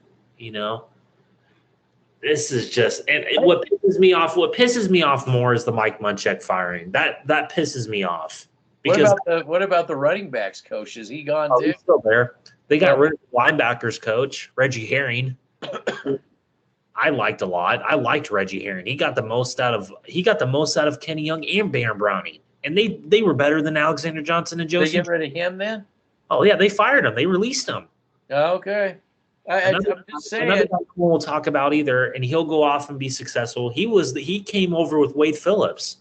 this is just and what pisses me off. What pisses me off more is the Mike Munchak firing. That pisses me off. Because what about the running backs coach? Is he gone too? He's still there. They got rid of the linebackers coach, Reggie Herring. I liked a lot. I liked Reggie Herring. He got the most out of Kenny Young and Baron Browning. And they were better than Alexander Johnson and Josie. They get rid of him then? Oh yeah, they fired him. They released him. Okay. I'm just saying. Another guy we'll talk about either, and he'll go off and be successful. He came over with Wade Phillips.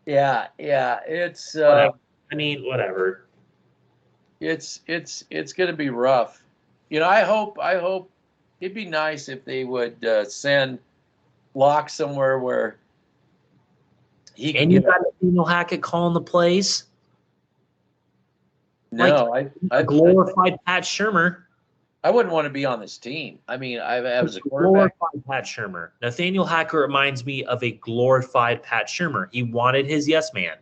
Yeah. It's whatever. It's going to be rough. I hope it'd be nice if they would send Locke somewhere where he can. And you got Nathaniel Hackett calling the plays. No, I glorified Pat Shurmur. I wouldn't want to be on this team. I mean, I was a quarterback. Glorified Pat Shurmur. Nathaniel Hackett reminds me of a glorified Pat Shurmur. He wanted his yes man.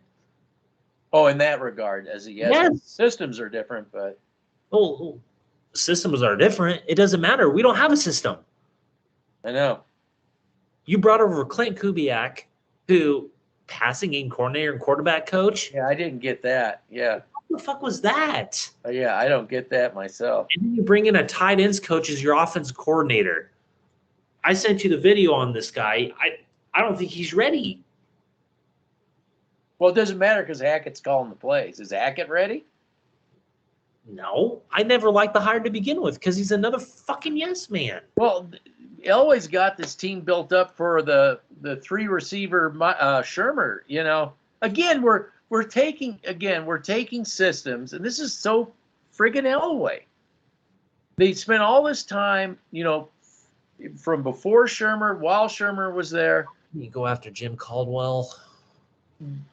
Oh, in that regard, as a yes. Systems are different, but systems are different. It doesn't matter. We don't have a system. I know. You brought over Clint Kubiak, who passing game coordinator and quarterback coach. Yeah, I didn't get that. Yeah. What the fuck was that? Yeah, I don't get that myself. And then you bring in a tight ends coach as your offense coordinator. I sent you the video on this guy. I don't think he's ready. Well, it doesn't matter because Hackett's calling the plays. Is Hackett ready? No, I never liked the hire to begin with because he's another fucking yes man. Well, Elway's got this team built up for the three receiver Shurmur. Again, we're taking systems, and this is so friggin' Elway. They spent all this time, from before Shurmur, while Shurmur was there. You go after Jim Caldwell.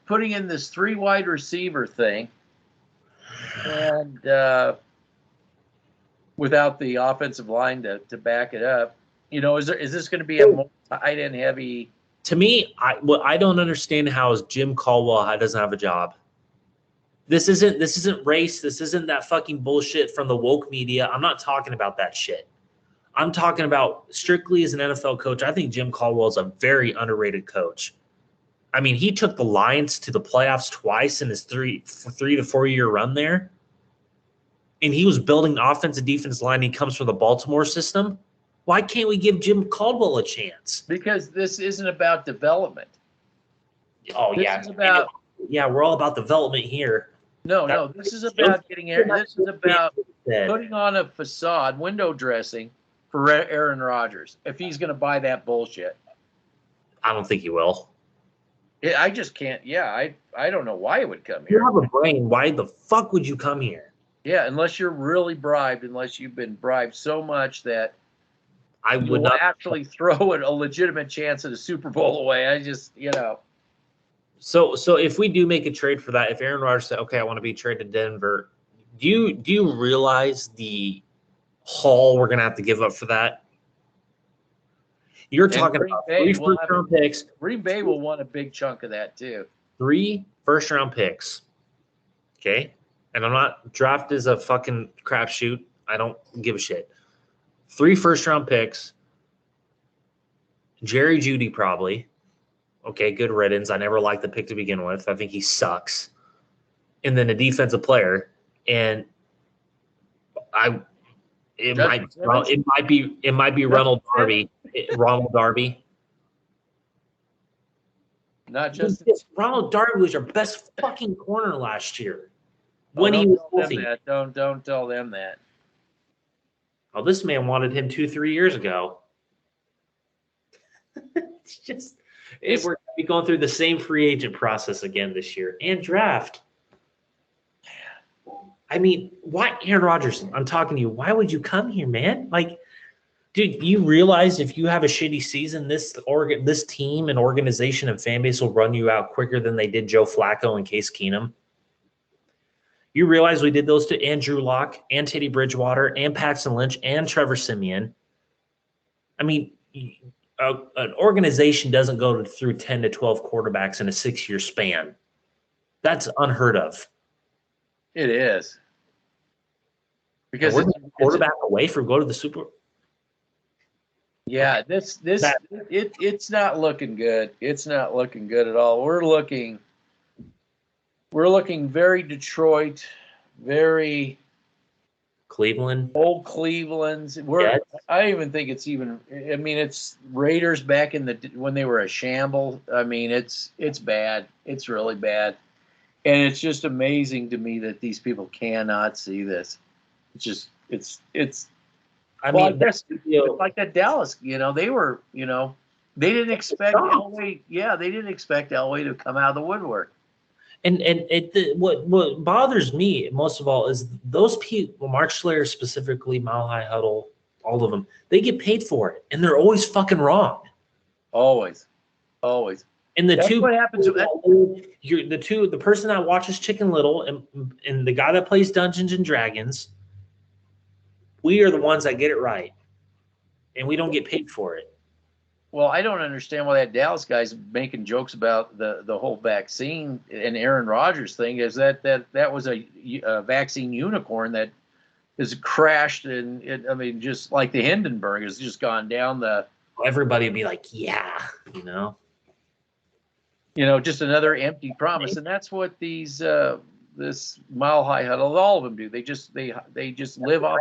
Putting in this 3 wide receiver thing, and without the offensive line to back it up, is this going to be a more tight end heavy? To me, I don't understand how Jim Caldwell doesn't have a job. This isn't race. This isn't that fucking bullshit from the woke media. I'm not talking about that shit. I'm talking about strictly as an NFL coach. I think Jim Caldwell is a very underrated coach. I mean, he took the Lions to the playoffs twice in his 3 to 4 year run there. And he was building offensive defense line. He comes from the Baltimore system. Why can't we give Jim Caldwell a chance? Because this isn't about development. Oh, this yeah. We're all about development here. No. This is about getting Aaron. This is about putting on a facade, window dressing for Aaron Rodgers. If he's going to buy that bullshit. I don't think he will. I just can't. Yeah, I don't know why it would come here. You have a brain. Why the fuck would you come here? Yeah, unless you're really bribed, unless you've been bribed so much that I would not actually throw a legitimate chance at a Super Bowl away. I just, So if we do make a trade for that, if Aaron Rodgers said, "Okay, I want to be traded to Denver," do you realize the haul we're gonna have to give up for that? You're talking about 3 first-round picks. Green Bay will want a big chunk of that too. 3 first-round picks. Okay? And draft is a fucking crapshoot. I don't give a shit. 3 first-round picks. Jerry Jeudy probably. Okay, good riddance. I never liked the pick to begin with. I think he sucks. And then a defensive player. And it might be Ronald Darby. Ronald Darby. Not just Ronald Darby was your best fucking corner last year. When he was healthy. Don't tell them that. Oh, this man wanted him 2-3 years ago. We're going to be going through the same free agent process again this year and draft. I mean, why, Aaron Rodgers? I'm talking to you. Why would you come here, man? Like, dude, you realize if you have a shitty season, this team and organization and fan base will run you out quicker than they did Joe Flacco and Case Keenum. You realize we did those to Andrew Locke and Teddy Bridgewater and Paxton Lynch and Trevor Siemian. I mean, an organization doesn't go through 10 to 12 quarterbacks in a 6-year span. That's unheard of. It is. Because we're a quarterback away from go to the Super. Yeah, it's not looking good. It's not looking good at all. We're looking very Detroit, very Cleveland. Old Cleveland's. I even think it's even. I mean, it's Raiders back in when they were a shamble. I mean, it's bad. It's really bad, and it's just amazing to me that these people cannot see this. It's. I mean, it's like that Dallas. They were. They didn't expect Elway. Yeah, they didn't expect Elway to come out of the woodwork. And what bothers me most of all is those people, Mark Schler specifically, Mile High Huddle, all of them, they get paid for it, and they're always fucking wrong. Always. And that's what happens. The person that watches Chicken Little and the guy that plays Dungeons and Dragons, we are the ones that get it right, and we don't get paid for it. Well, I don't understand why that Dallas guy's making jokes about the whole vaccine and Aaron Rodgers thing. Is that was a vaccine unicorn that has crashed, and I mean, just like the Hindenburg has just gone down the. Everybody would be like, yeah, just another empty promise, and that's what these this Mile High Huddle, all of them do. They just live off.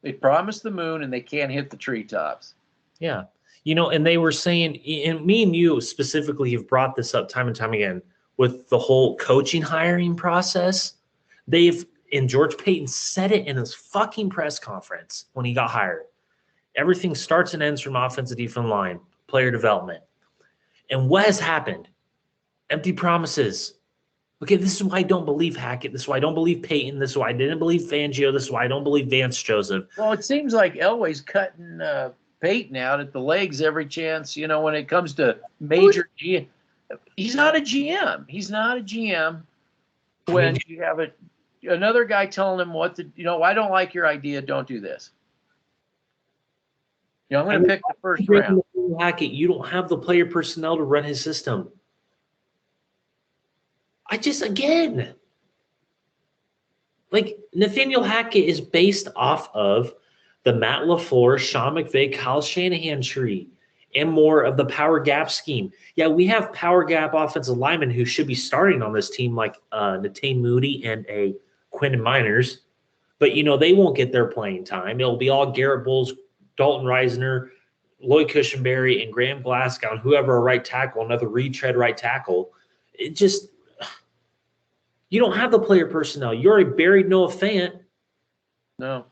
They promise the moon, and they can't hit the treetops. Yeah. And they were saying, and me and you specifically have brought this up time and time again with the whole coaching hiring process. And George Paton said it in his fucking press conference when he got hired. Everything starts and ends from offensive defensive line, player development. And what has happened? Empty promises. Okay, this is why I don't believe Hackett. This is why I don't believe Paton. This is why I didn't believe Fangio. This is why I don't believe Vance Joseph. Well, it seems like Elway's cutting Paton out at the legs every chance, when it comes to major GM. He's not a GM. He's not a GM when you have another guy telling him what to, I don't like your idea, don't do this. I'm going to pick the first round. Hackett, you don't have the player personnel to run his system. Nathaniel Hackett is based off of the Matt LaFleur, Sean McVay, Kyle Shanahan tree, and more of the power gap scheme. Yeah, we have power gap offensive linemen who should be starting on this team, like Natane Moody and a Quinn Miners, but they won't get their playing time. It'll be all Garrett Bowles, Dalton Reisner, Lloyd Cushenberry, and Graham Glasgow, and whoever a right tackle, another retread right tackle. You don't have the player personnel. You already buried Noah Fant. No.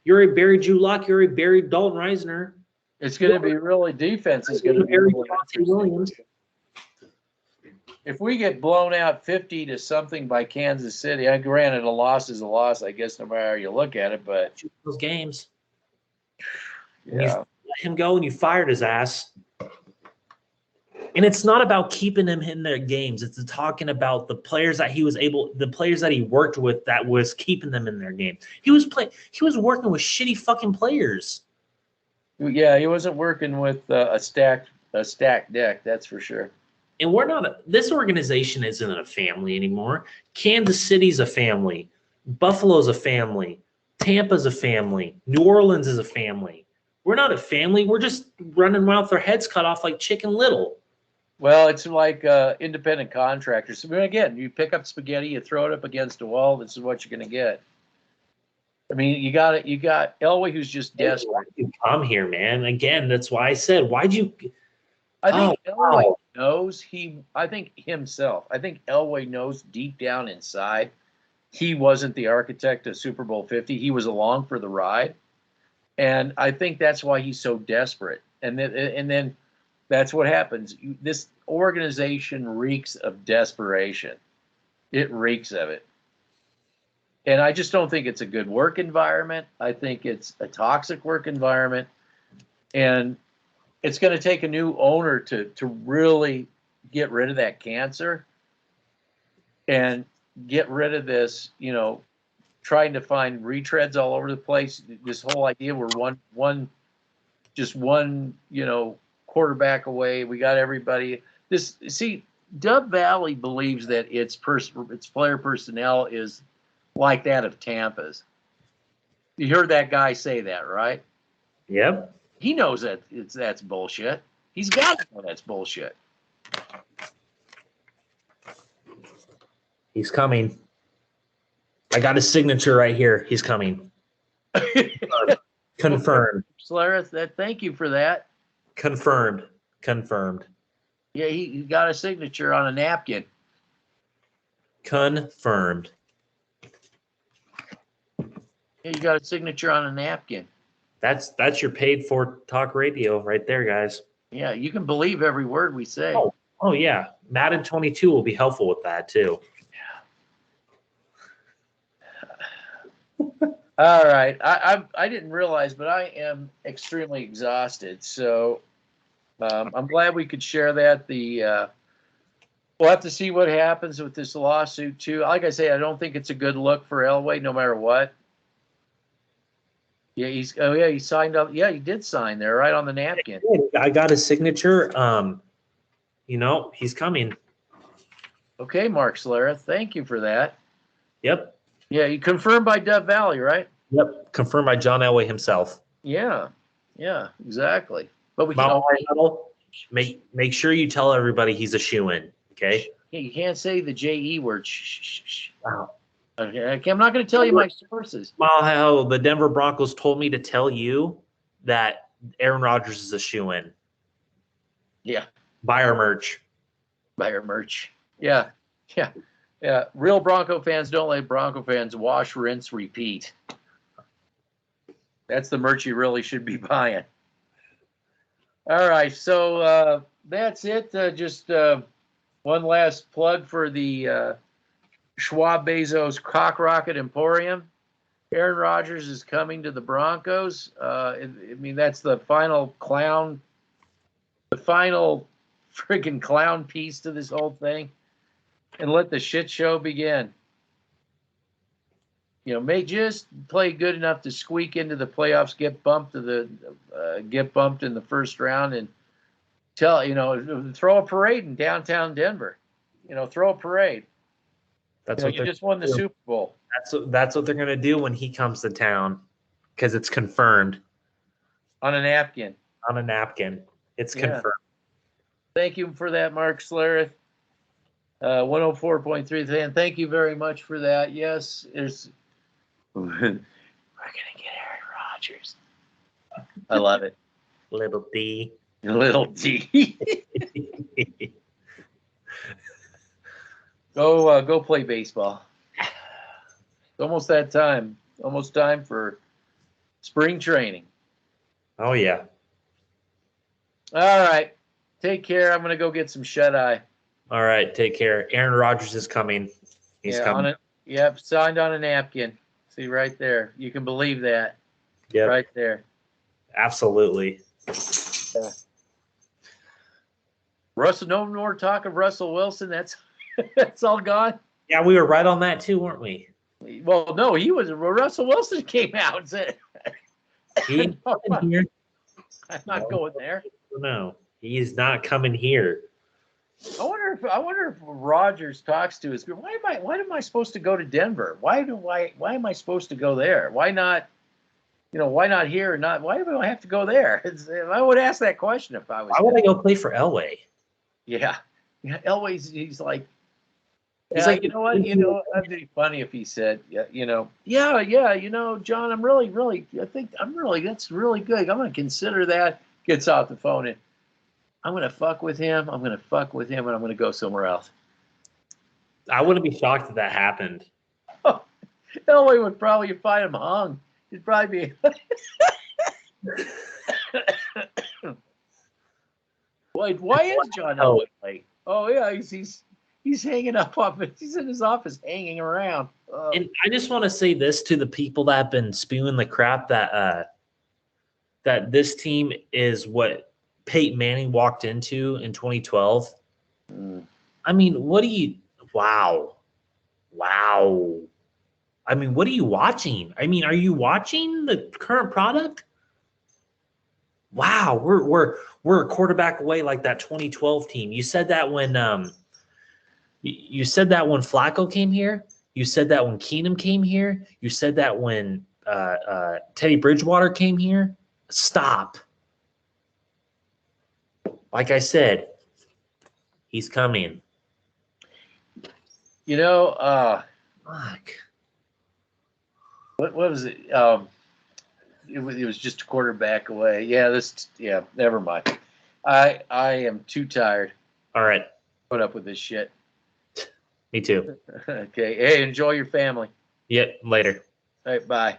You already buried Drew Lock. You already buried Dalton Reisner. It's going to be really defense is going to be really Williams. If we get blown out 50 to something by Kansas City, granted a loss is a loss, I guess, no matter how you look at it, but those games. Yeah. You let him go and you fired his ass. And it's not about keeping him in their games. It's talking about the players that the players that he worked with that was keeping them in their game. He was working with shitty fucking players. Yeah, he wasn't working with a stacked deck, that's for sure. And this organization isn't a family anymore. Kansas City's a family. Buffalo's a family. Tampa's a family. New Orleans is a family. We're not a family. We're just running around with our heads cut off like Chicken Little. Well, it's like independent contractors. I mean, again, you pick up spaghetti, you throw it up against a wall. This is what you're going to get. I mean, you got Elway, who's just desperate. You come here, man. Again, that's why I said, why'd you? I think Elway knows I think Elway knows deep down inside he wasn't the architect of Super Bowl 50. He was along for the ride, and I think that's why he's so desperate. And then. That's what happens. This organization reeks of desperation. It reeks of it. And I just don't think it's a good work environment. I think it's a toxic work environment. And it's going to take a new owner to really get rid of that cancer and get rid of this, trying to find retreads all over the place. This whole idea where one just one, quarterback away. We got everybody. Dub Valley believes that its player personnel is like that of Tampa's. You heard that guy say that, right? Yep. He knows that that's bullshit. He's got to know that's bullshit. He's coming. I got his signature right here. He's coming. Confirmed. Slareth, thank you for that. Confirmed. Yeah, he got a signature on a napkin. Confirmed. Yeah, you got a signature on a napkin. That's your paid for talk radio right there, guys. Yeah, you can believe every word we say. Oh yeah. Madden 22 will be helpful with that too. All right. I didn't realize, but I am extremely exhausted. So I'm glad we could share that. We'll have to see what happens with this lawsuit too. Like I say, I don't think it's a good look for Elway, no matter what. Yeah, he signed up. Yeah, he did sign there, right on the napkin. I got his signature. He's coming. Okay, Mark Slareth, thank you for that. Yep. Yeah, you confirmed by Dove Valley, right? Yep. Confirmed by John Elway himself. Yeah, exactly. But we can make sure you tell everybody he's a shoo-in, okay? Yeah, you can't say the JE word. Shh. Wow. Okay, I'm not going to tell you my sources. Well, the Denver Broncos told me to tell you that Aaron Rodgers is a shoo-in. Yeah. Buy our merch. Yeah. Real Bronco fans don't let Bronco fans wash, rinse, repeat. That's the merch you really should be buying. All right, so that's it. Just one last plug for the Schwab Bezos Cock Rocket Emporium. Aaron Rodgers is coming to the Broncos. That's the final freaking clown piece to this whole thing. And let the shit show begin. May just play good enough to squeak into the playoffs, get bumped in the first round, and throw a parade in downtown Denver. Throw a parade. That's what you just won the Super Bowl. That's what they're gonna do when he comes to town, because it's confirmed. On a napkin. It's confirmed. Thank you for that, Mark Slareth. 104.3. Thank you very much for that. Yes, we're gonna get Aaron Rodgers. I love it. Little D. Go play baseball. It's almost that time. Almost time for spring training. Oh yeah. All right. Take care. I'm gonna go get some shut-eye. All right, take care. Aaron Rodgers is coming. He's coming. Yep, signed on a napkin. See right there. You can believe that. Yeah. Right there. Absolutely. Yeah. Russell, no more talk of Russell Wilson. That's all gone. Yeah, we were right on that too, weren't we? Well, no, Russell Wilson came out and said He's here. I'm not going there. No, he's not coming here. I wonder if Rodgers talks to his group. Why am I supposed to go to Denver? Why am I supposed to go there? Why not? Why not here and not? Why do I have to go there? I would ask that question if I was. Why would I go play for Elway? Yeah. He's like, you know what? That'd be funny if he said, John, that's really good. I'm going to consider that. Gets off the phone and I'm going to fuck with him. And I'm going to go somewhere else. I wouldn't be shocked if that happened. Elway would probably find him hung. He'd probably be. Why is John Elway late? Oh yeah, he's hanging up off it. He's in his office hanging around. And I just want to say this to the people that have been spewing the crap that this team is what Peyton Manning walked into in 2012. I mean, wow. I mean, what are you watching? I mean, are you watching the current product? wow, we're a quarterback away like that 2012 team. You said that when you said that when Flacco came here. You said that when Keenum came here. You said that when Teddy Bridgewater came here. Stop. Like I said, he's coming. You know, Fuck. what was it? It was just a quarterback away. Yeah, never mind. I am too tired to All right. put up with this shit. Me too. Okay. Hey, enjoy your family. Yep. Later. All right, bye.